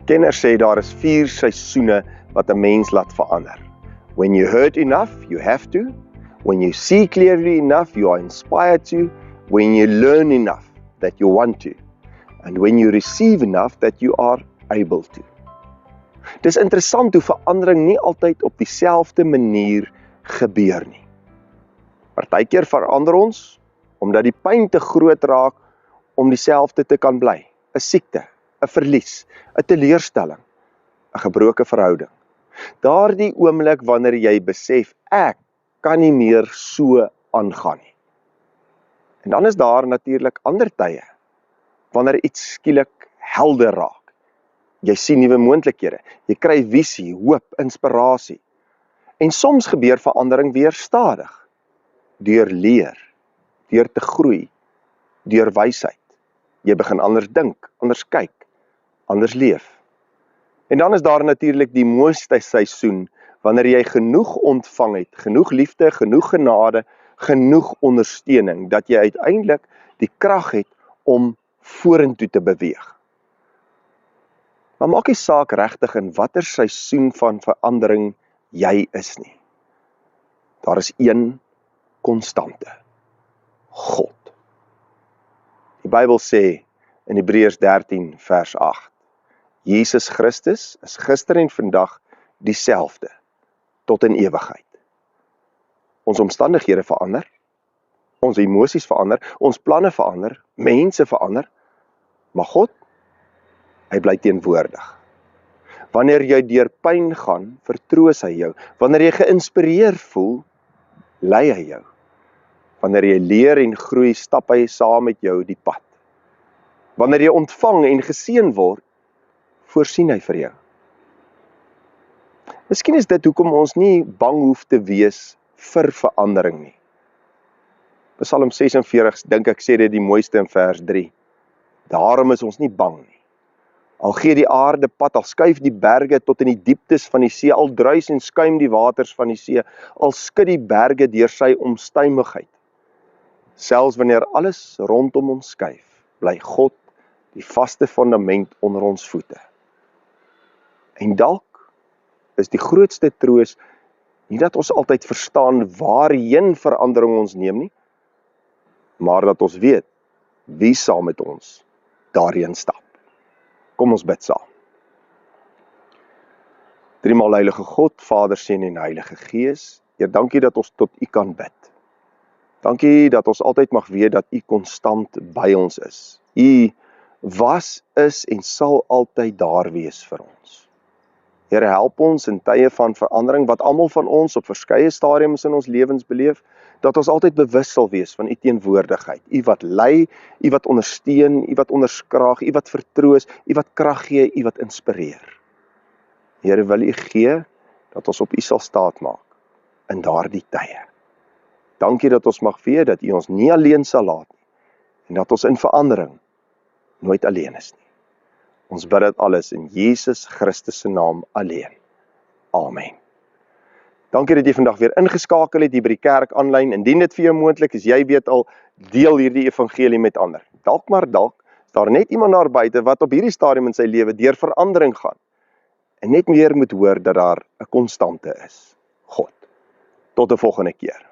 Kenners sê daar is 4 seisoene wat 'n mens laat verander. When you hurt enough, you have to. When you see clearly enough, you are inspired to. When you learn enough, that you want to. And when you receive enough, that you are able to. Dis interessant hoe verandering nie altyd op dieselfde manier gebeur nie. Partykeer verander ons, omdat die pyn te groot raak om dieselfde te kan bly. 'n Siekte, 'n verlies, 'n teleurstelling, 'n gebroke verhouding. Daardie oomblik wanneer jy besef, ek kan nie meer so aangaan nie. En dan is daar natuurlik ander tye, wanneer iets skielik helder raak. Jy sien nuwe moontlikhede, jy kry visie, hoop, inspirasie. En soms gebeur verandering weer stadig, deur leer, deur te groei, deur wysheid. Jy begin anders dink, anders kyk, anders leef. En dan is daar natuurlik die mooiste seisoen, wanneer jy genoeg ontvang het, genoeg liefde, genoeg genade, genoeg ondersteuning, dat jy uiteindelik die krag het om vorentoe te beweeg. Maar maak nie saak regtig in watter seisoen van verandering jy is nie. Daar is een konstante: God. Die Bybel sê in Hebreërs 13 vers 8, Jesus Christus is gister en vandag dieselfde, tot in ewigheid. Ons omstandighede verander, ons emosies verander, ons planne verander, mense verander, maar God, hy bly teenwoordig. Wanneer jy deur pyn gaan, vertroos hy jou. Wanneer jy geïnspireer voel, lei hy jou. Wanneer jy leer en groei, stap hy saam met jou die pad. Wanneer jy ontvang en geseën word, voorsien hy vir jou. Miskien is dit hoekom ons nie bang hoef te wees vir verandering nie. Psalm 46, dink ek sê dit die mooiste in vers 3. Daarom is ons nie bang nie. Al gee die aarde pad, al skuif die berge tot in die dieptes van die see, al druis en skuim die waters van die see, al skud die berge deur sy onstuimigheid. Selfs wanneer alles rondom ons skuif, bly God die vaste fundament onder ons voete. En dalk is die grootste troos nie dat ons altyd verstaan waarheen verandering ons neem nie, maar dat ons weet wie saam met ons daarheen stap. Kom ons bid saam. Driemaal heilige God, Vader, Seun en Heilige Gees, Heer, dankie dat ons tot U kan bid. Dankie dat ons altyd mag weet dat U konstant by ons is. U was, is en sal altyd daar wees vir ons. Here, help ons in tye van verandering, wat almal van ons op verskeie stadiums in ons lewens beleef, dat ons altyd bewus sal wees van U teenwoordigheid. U wat lei, U wat ondersteun, U wat onderskraag, U wat vertroos, U wat krag gee, U wat inspireer. Here, wil U gee dat ons op U sal staatmaak in daardie tye. Dankie dat ons mag weet dat U ons nie alleen sal laat nie, en dat ons in verandering nooit alleen is nie. Ons bid dit alles in Jesus Christus se naam alleen. Amen. Dankie dat jy vandag weer ingeskakel het hier by die kerk aanlyn. Indien dit vir jou moontlik is, jy weet al, deel hierdie evangelie met ander. Dalk is daar net iemand daar buite wat op hierdie stadium in sy lewe deur verandering gaan en net meer moet hoor dat daar 'n konstante is: God. Tot 'n volgende keer.